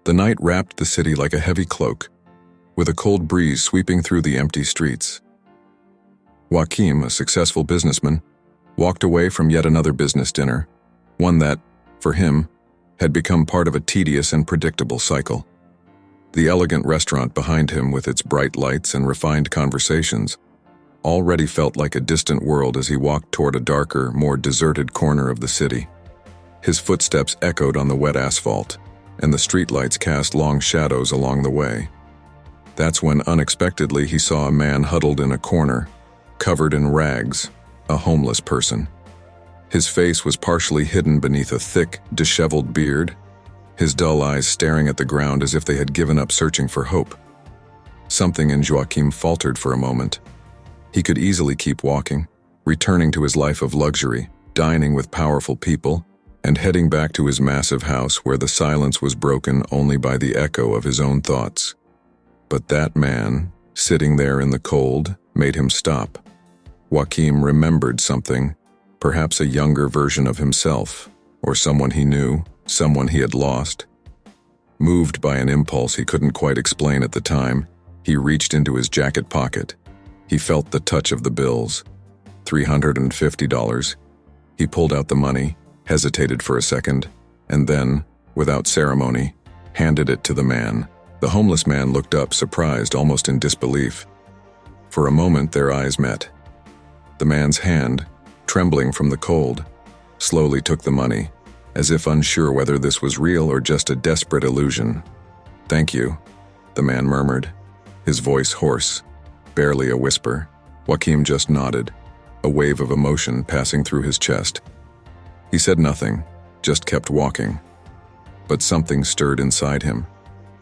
The night wrapped the city like a heavy cloak, with a cold breeze sweeping through the empty streets. Joaquim, a successful businessman, walked away from yet another business dinner, one that, for him, had become part of a tedious and predictable cycle. The elegant restaurant behind him, with its bright lights and refined conversations, already felt like a distant world as he walked toward a darker, more deserted corner of the city. His footsteps echoed on the wet asphalt, and the streetlights cast long shadows along the way. That's when unexpectedly he saw a man huddled in a corner, covered in rags, a homeless person. His face was partially hidden beneath a thick, disheveled beard, his dull eyes staring at the ground as if they had given up searching for hope. Something in Joaquim faltered for a moment. He could easily keep walking, returning to his life of luxury, dining with powerful people, and heading back to his massive house where the silence was broken only by the echo of his own thoughts. But that man, sitting there in the cold, made him stop. Joaquim remembered something, perhaps a younger version of himself, or someone he knew, someone he had lost. Moved by an impulse he couldn't quite explain at the time, he reached into his jacket pocket. He felt the touch of the bills. $350. He pulled out the money, hesitated for a second, and then, without ceremony, handed it to the man. The homeless man looked up, surprised, almost in disbelief. For a moment their eyes met. The man's hand, trembling from the cold, slowly took the money, as if unsure whether this was real or just a desperate illusion. "Thank you," the man murmured, his voice hoarse, barely a whisper. Joaquim just nodded, a wave of emotion passing through his chest. He said nothing, just kept walking. But something stirred inside him.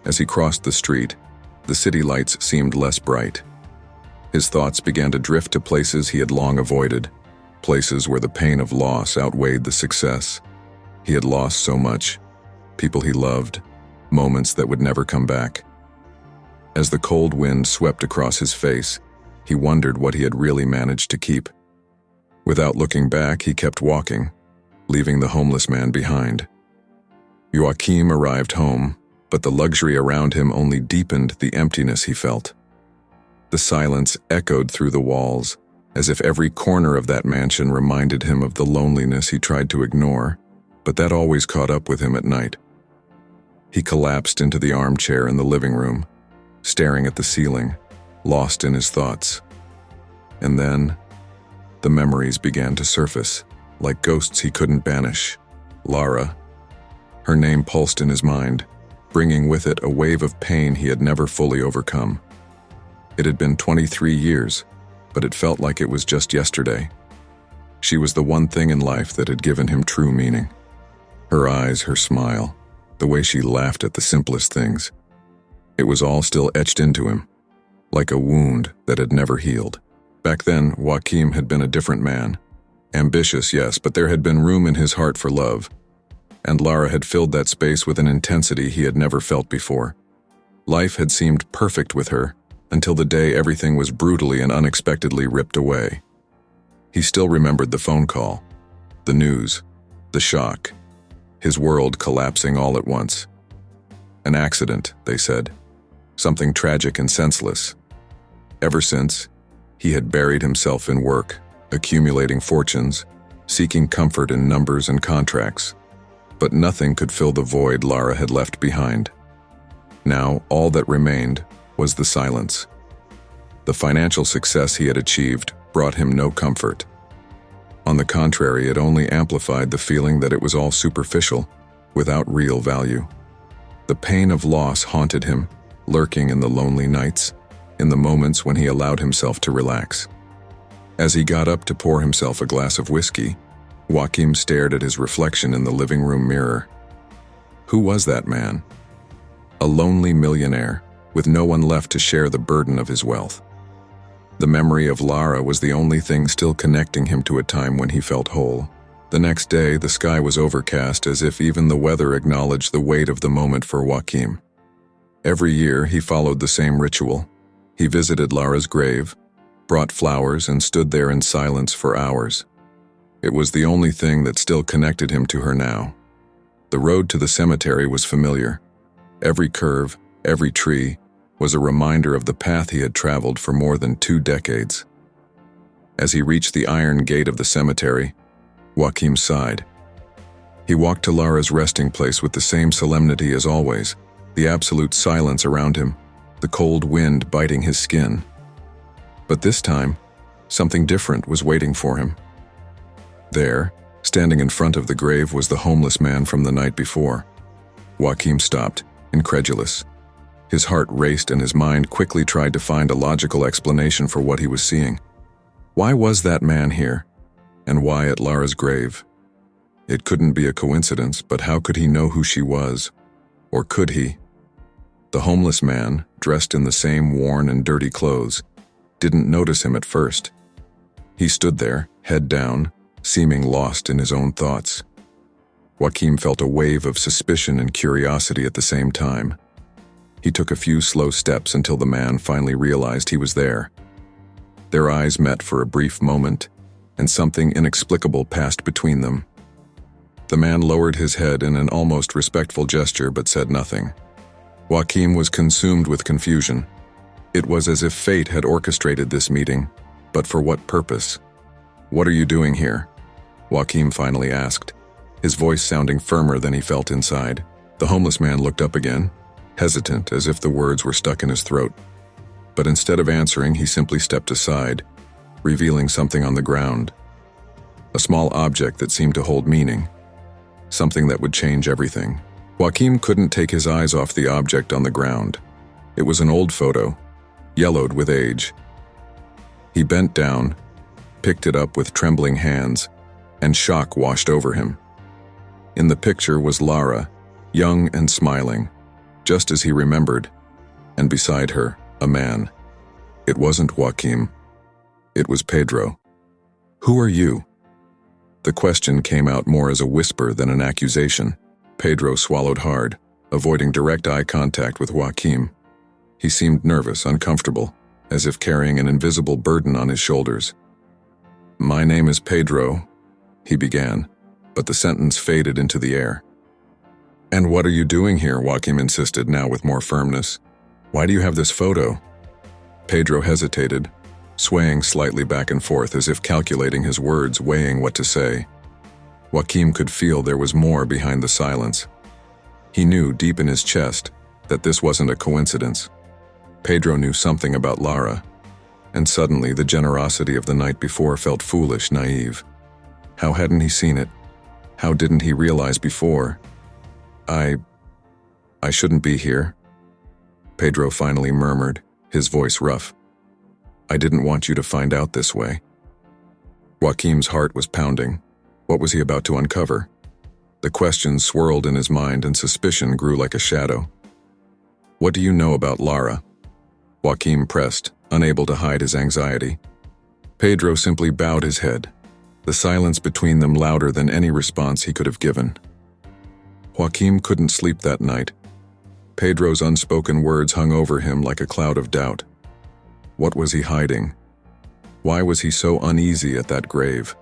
As he crossed the street, the city lights seemed less bright. His thoughts began to drift to places he had long avoided, places where the pain of loss outweighed the success. He had lost so much, people he loved, moments that would never come back. As the cold wind swept across his face, he wondered what he had really managed to keep. Without looking back, he kept walking, leaving the homeless man behind. Joaquim arrived home, but the luxury around him only deepened the emptiness he felt. The silence echoed through the walls, as if every corner of that mansion reminded him of the loneliness he tried to ignore, but that always caught up with him at night. He collapsed into the armchair in the living room, staring at the ceiling, lost in his thoughts. And then, the memories began to surface, like ghosts he couldn't banish. Lara. Her name pulsed in his mind, bringing with it a wave of pain he had never fully overcome. It had been 23 years, but it felt like it was just yesterday. She was the one thing in life that had given him true meaning. Her eyes, her smile, the way she laughed at the simplest things. It was all still etched into him, like a wound that had never healed. Back then, Joaquim had been a different man. Ambitious, yes, but there had been room in his heart for love. And Lara had filled that space with an intensity he had never felt before. Life had seemed perfect with her, until the day everything was brutally and unexpectedly ripped away. He still remembered the phone call, the news, the shock, his world collapsing all at once. An accident, they said. Something tragic and senseless. Ever since, he had buried himself in work, accumulating fortunes, seeking comfort in numbers and contracts. But nothing could fill the void Lara had left behind. Now, all that remained was the silence. The financial success he had achieved brought him no comfort. On the contrary, it only amplified the feeling that it was all superficial, without real value. The pain of loss haunted him, lurking in the lonely nights, in the moments when he allowed himself to relax. As he got up to pour himself a glass of whiskey, Joaquim stared at his reflection in the living room mirror. Who was that man? A lonely millionaire, with no one left to share the burden of his wealth. The memory of Lara was the only thing still connecting him to a time when he felt whole. The next day, the sky was overcast, as if even the weather acknowledged the weight of the moment for Joaquim. Every year, he followed the same ritual. He visited Lara's grave, brought flowers, and stood there in silence for hours. It was the only thing that still connected him to her now. The road to the cemetery was familiar. Every curve, every tree, was a reminder of the path he had traveled for more than 2 decades. As he reached the iron gate of the cemetery, Joachim sighed. He walked to Lara's resting place with the same solemnity as always, the absolute silence around him, the cold wind biting his skin. But this time, something different was waiting for him. There, standing in front of the grave, was the homeless man from the night before. Joachim stopped, incredulous. His heart raced and his mind quickly tried to find a logical explanation for what he was seeing. Why was that man here? And why at Lara's grave? It couldn't be a coincidence, but how could he know who she was? Or could he? The homeless man, dressed in the same worn and dirty clothes, didn't notice him at first. He stood there, head down, seeming lost in his own thoughts. Joachim felt a wave of suspicion and curiosity at the same time. He took a few slow steps until the man finally realized he was there. Their eyes met for a brief moment, and something inexplicable passed between them. The man lowered his head in an almost respectful gesture but said nothing. Joachim was consumed with confusion. It was as if fate had orchestrated this meeting, but for what purpose? "What are you doing here?" Joachim finally asked, his voice sounding firmer than he felt inside. The homeless man looked up again, hesitant as if the words were stuck in his throat. But instead of answering, he simply stepped aside, revealing something on the ground. A small object that seemed to hold meaning. Something that would change everything. Joachim couldn't take his eyes off the object on the ground. It was an old photo, yellowed with age. He bent down, picked it up with trembling hands, and shock washed over him. In the picture was Lara, young and smiling, just as he remembered, and beside her, a man. It wasn't Joachim. It was Pedro. "Who are you?" The question came out more as a whisper than an accusation. Pedro swallowed hard, avoiding direct eye contact with Joachim. He seemed nervous, uncomfortable, as if carrying an invisible burden on his shoulders. "My name is Pedro," he began, but the sentence faded into the air. "And what are you doing here?" Joachim insisted, now with more firmness. "Why do you have this photo?" Pedro hesitated, swaying slightly back and forth as if calculating his words, weighing what to say. Joachim could feel there was more behind the silence. He knew deep in his chest that this wasn't a coincidence. Pedro knew something about Lara, and suddenly the generosity of the night before felt foolish, naive. How hadn't he seen it? How didn't he realize before? I shouldn't be here," Pedro finally murmured, his voice rough. "I didn't want you to find out this way." Joachim's heart was pounding. What was he about to uncover? The questions swirled in his mind and suspicion grew like a shadow. "What do you know about Lara?" Joachim pressed, unable to hide his anxiety. Pedro simply bowed his head, the silence between them louder than any response he could have given. Joachim couldn't sleep that night. Pedro's unspoken words hung over him like a cloud of doubt. What was he hiding? Why was he so uneasy at that grave?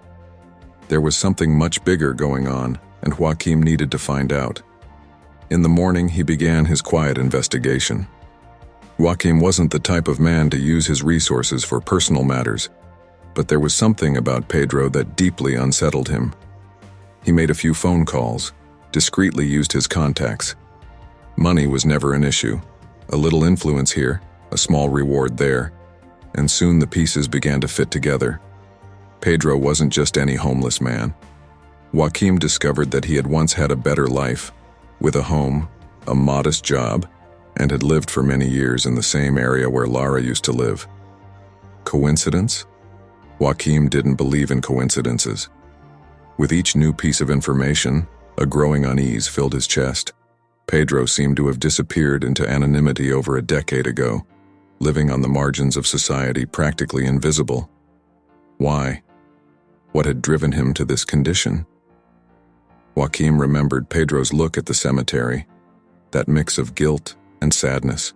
There was something much bigger going on, and Joachim needed to find out. In the morning, he began his quiet investigation. Joachim wasn't the type of man to use his resources for personal matters, but there was something about Pedro that deeply unsettled him. He made a few phone calls, discreetly used his contacts. Money was never an issue. A little influence here, a small reward there, and soon the pieces began to fit together. Pedro wasn't just any homeless man. Joachim discovered that he had once had a better life, with a home, a modest job, and had lived for many years in the same area where Lara used to live. Coincidence? Joachim didn't believe in coincidences. With each new piece of information, a growing unease filled his chest. Pedro seemed to have disappeared into anonymity over a decade ago, living on the margins of society, practically invisible. Why? What had driven him to this condition? Joachim remembered Pedro's look at the cemetery, that mix of guilt and sadness.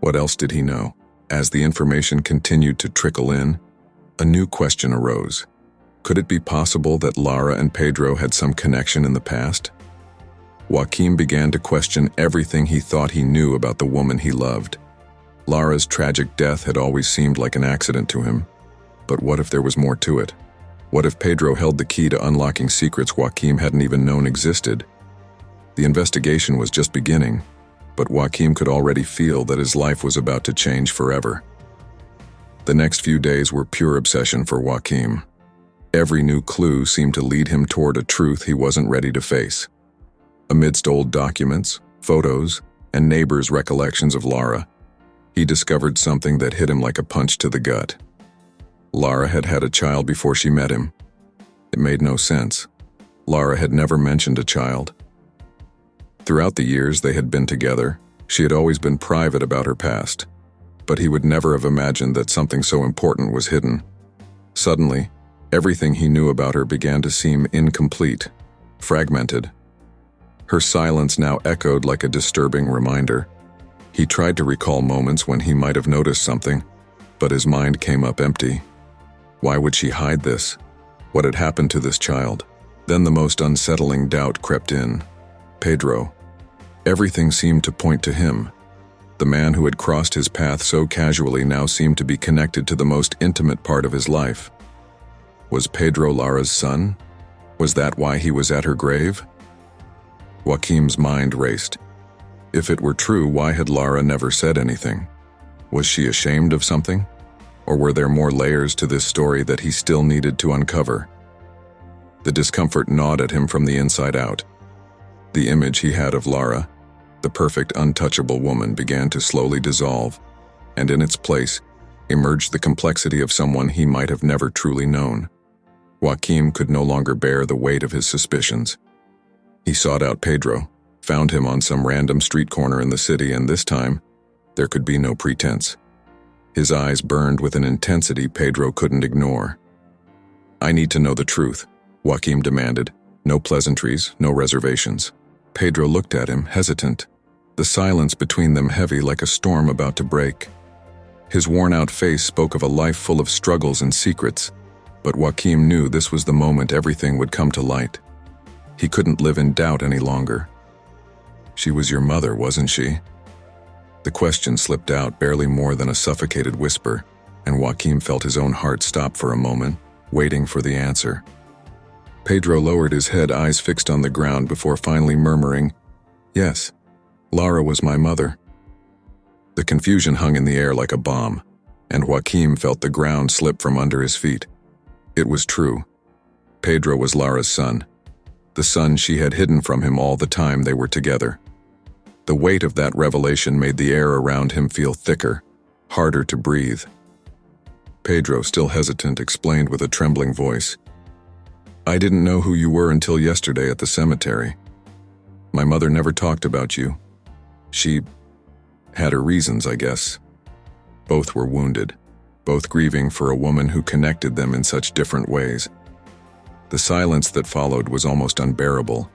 What else did he know? As the information continued to trickle in, a new question arose. Could it be possible that Lara and Pedro had some connection in the past? Joaquim began to question everything he thought he knew about the woman he loved. Lara's tragic death had always seemed like an accident to him. But what if there was more to it? What if Pedro held the key to unlocking secrets Joaquim hadn't even known existed? The investigation was just beginning, but Joaquim could already feel that his life was about to change forever. The next few days were pure obsession for Joaquim. Every new clue seemed to lead him toward a truth he wasn't ready to face. Amidst old documents, photos, and neighbors' recollections of Lara, he discovered something that hit him like a punch to the gut. Lara had had a child before she met him. It made no sense. Lara had never mentioned a child. Throughout the years they had been together, she had always been private about her past, but he would never have imagined that something so important was hidden. Suddenly, everything he knew about her began to seem incomplete, fragmented. Her silence now echoed like a disturbing reminder. He tried to recall moments when he might have noticed something, but his mind came up empty. Why would she hide this? What had happened to this child? Then the most unsettling doubt crept in. Pedro. Everything seemed to point to him. The man who had crossed his path so casually now seemed to be connected to the most intimate part of his life. Was Pedro Lara's son? Was that why he was at her grave? Joaquim's mind raced. If it were true, why had Lara never said anything? Was she ashamed of something? Or were there more layers to this story that he still needed to uncover? The discomfort gnawed at him from the inside out. The image he had of Lara, the perfect, untouchable woman, began to slowly dissolve, and in its place emerged the complexity of someone he might have never truly known. Joaquim could no longer bear the weight of his suspicions. He sought out Pedro, found him on some random street corner in the city, and this time, there could be no pretense. His eyes burned with an intensity Pedro couldn't ignore. "I need to know the truth," Joaquim demanded. No pleasantries, no reservations. Pedro looked at him, hesitant, the silence between them heavy like a storm about to break. His worn-out face spoke of a life full of struggles and secrets, but Joaquim knew this was the moment everything would come to light. He couldn't live in doubt any longer. "She was your mother, wasn't she?" The question slipped out barely more than a suffocated whisper, and Joaquim felt his own heart stop for a moment, waiting for the answer. Pedro lowered his head, eyes fixed on the ground, before finally murmuring, "Yes, Lara was my mother." The confusion hung in the air like a bomb, and Joaquim felt the ground slip from under his feet. It was true. Pedro was Lara's son, the son she had hidden from him all the time they were together. The weight of that revelation made the air around him feel thicker, harder to breathe. Pedro, still hesitant, explained with a trembling voice, "I didn't know who you were until yesterday at the cemetery. My mother never talked about you. She had her reasons, I guess." Both were wounded, both grieving for a woman who connected them in such different ways. The silence that followed was almost unbearable.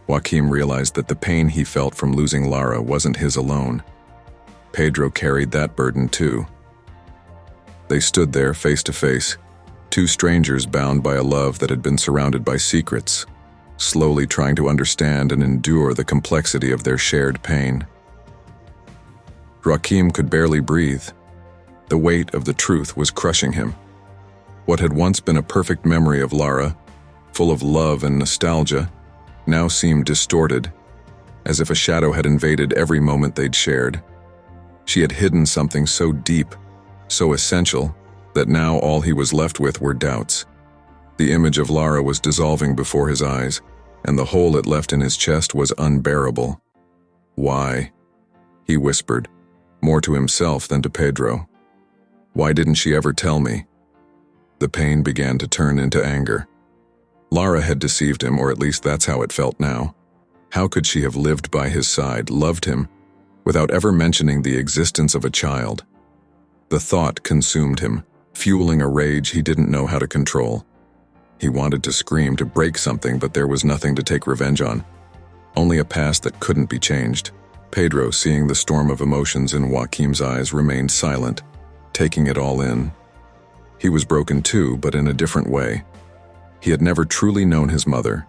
Joaquim realized that the pain he felt from losing Lara wasn't his alone. Pedro carried that burden too. They stood there face to face, two strangers bound by a love that had been surrounded by secrets, slowly trying to understand and endure the complexity of their shared pain. Joaquim could barely breathe. The weight of the truth was crushing him. What had once been a perfect memory of Lara, full of love and nostalgia, now seemed distorted, as if a shadow had invaded every moment they'd shared. She had hidden something so deep, so essential, that now all he was left with were doubts. The image of Lara was dissolving before his eyes, and the hole it left in his chest was unbearable. "Why?" he whispered, more to himself than to Pedro. "Why didn't she ever tell me?" The pain began to turn into anger. Lara had deceived him, or at least that's how it felt now. How could she have lived by his side, loved him, without ever mentioning the existence of a child? The thought consumed him, fueling a rage he didn't know how to control. He wanted to scream, to break something, but there was nothing to take revenge on. Only a past that couldn't be changed. Pedro, seeing the storm of emotions in Joaquim's eyes, remained silent, taking it all in. He was broken too, but in a different way. He had never truly known his mother,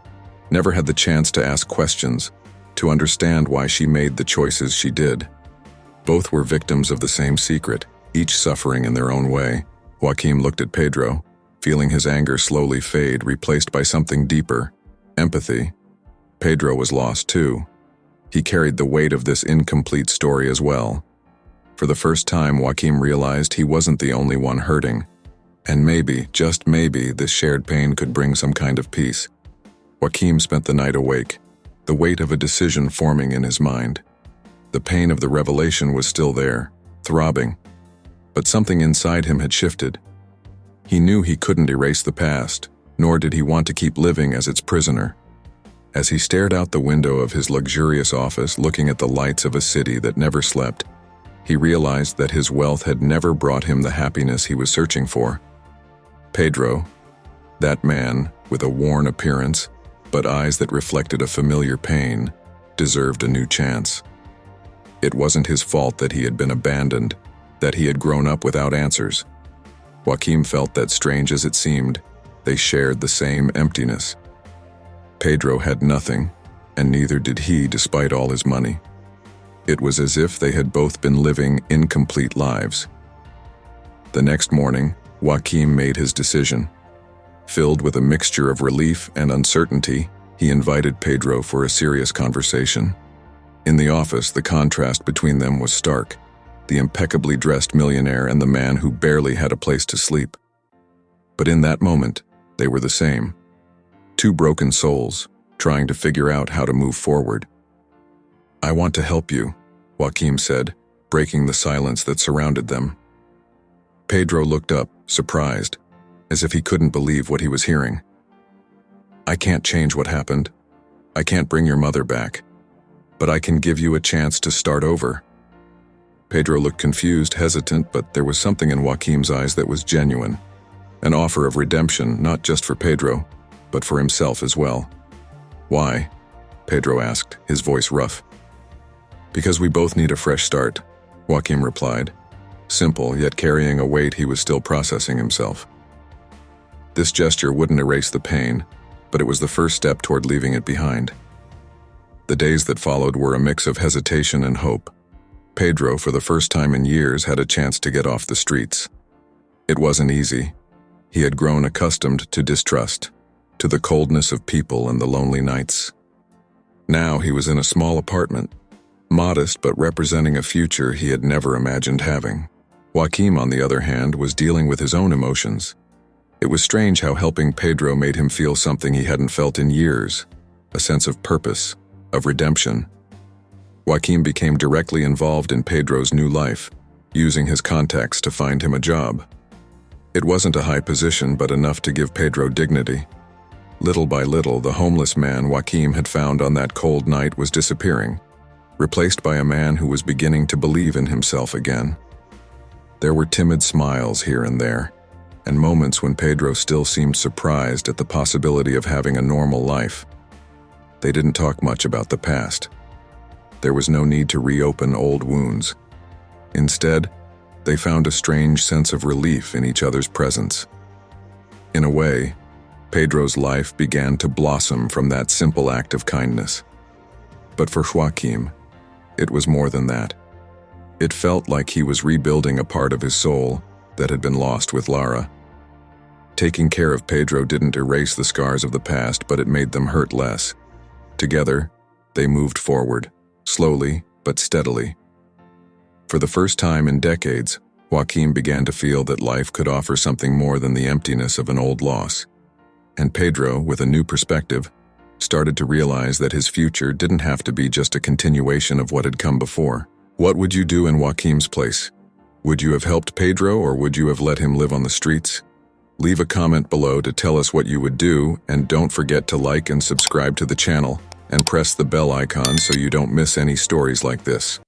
never had the chance to ask questions, to understand why she made the choices she did. Both were victims of the same secret, each suffering in their own way. Joaquim looked at Pedro, feeling his anger slowly fade, replaced by something deeper, empathy. Pedro was lost too. He carried the weight of this incomplete story as well. For the first time, Joaquim realized he wasn't the only one hurting. And maybe, just maybe, this shared pain could bring some kind of peace. Joaquim spent the night awake, the weight of a decision forming in his mind. The pain of the revelation was still there, throbbing. But something inside him had shifted. He knew he couldn't erase the past, nor did he want to keep living as its prisoner. As he stared out the window of his luxurious office, looking at the lights of a city that never slept, he realized that his wealth had never brought him the happiness he was searching for. Pedro, that man with a worn appearance, but eyes that reflected a familiar pain, deserved a new chance. It wasn't his fault that he had been abandoned, that he had grown up without answers. Joaquim felt that, strange as it seemed, they shared the same emptiness. Pedro had nothing, and neither did he despite all his money. It was as if they had both been living incomplete lives. The next morning, Joaquim made his decision. Filled with a mixture of relief and uncertainty, he invited Pedro for a serious conversation. In the office, the contrast between them was stark, the impeccably dressed millionaire and the man who barely had a place to sleep. But in that moment, they were the same. Two broken souls, trying to figure out how to move forward. "I want to help you," Joaquim said, breaking the silence that surrounded them. Pedro looked up, surprised, as if he couldn't believe what he was hearing. "I can't change what happened. I can't bring your mother back. But I can give you a chance to start over." Pedro looked confused, hesitant, but there was something in Joaquim's eyes that was genuine. An offer of redemption, not just for Pedro, but for himself as well. "Why?" Pedro asked, his voice rough. "Because we both need a fresh start," Joaquim replied. Simple, yet carrying a weight he was still processing himself. This gesture wouldn't erase the pain, but it was the first step toward leaving it behind. The days that followed were a mix of hesitation and hope. Pedro, for the first time in years, had a chance to get off the streets. It wasn't easy. He had grown accustomed to distrust, to the coldness of people and the lonely nights. Now he was in a small apartment, modest but representing a future he had never imagined having. Joaquim, on the other hand, was dealing with his own emotions. It was strange how helping Pedro made him feel something he hadn't felt in years, a sense of purpose, of redemption. Joaquim became directly involved in Pedro's new life, using his contacts to find him a job. It wasn't a high position, but enough to give Pedro dignity. Little by little, the homeless man Joaquim had found on that cold night was disappearing, replaced by a man who was beginning to believe in himself again. There were timid smiles here and there, and moments when Pedro still seemed surprised at the possibility of having a normal life. They didn't talk much about the past. There was no need to reopen old wounds. Instead, they found a strange sense of relief in each other's presence. In a way, Pedro's life began to blossom from that simple act of kindness. But for Joaquim, it was more than that. It felt like he was rebuilding a part of his soul that had been lost with Lara. Taking care of Pedro didn't erase the scars of the past, but it made them hurt less. Together, they moved forward, slowly but steadily. For the first time in decades, Joaquim began to feel that life could offer something more than the emptiness of an old loss. And Pedro, with a new perspective, started to realize that his future didn't have to be just a continuation of what had come before. What would you do in Joaquim's place? Would you have helped Pedro, or would you have let him live on the streets? Leave a comment below to tell us what you would do, and don't forget to like and subscribe to the channel, and press the bell icon so you don't miss any stories like this.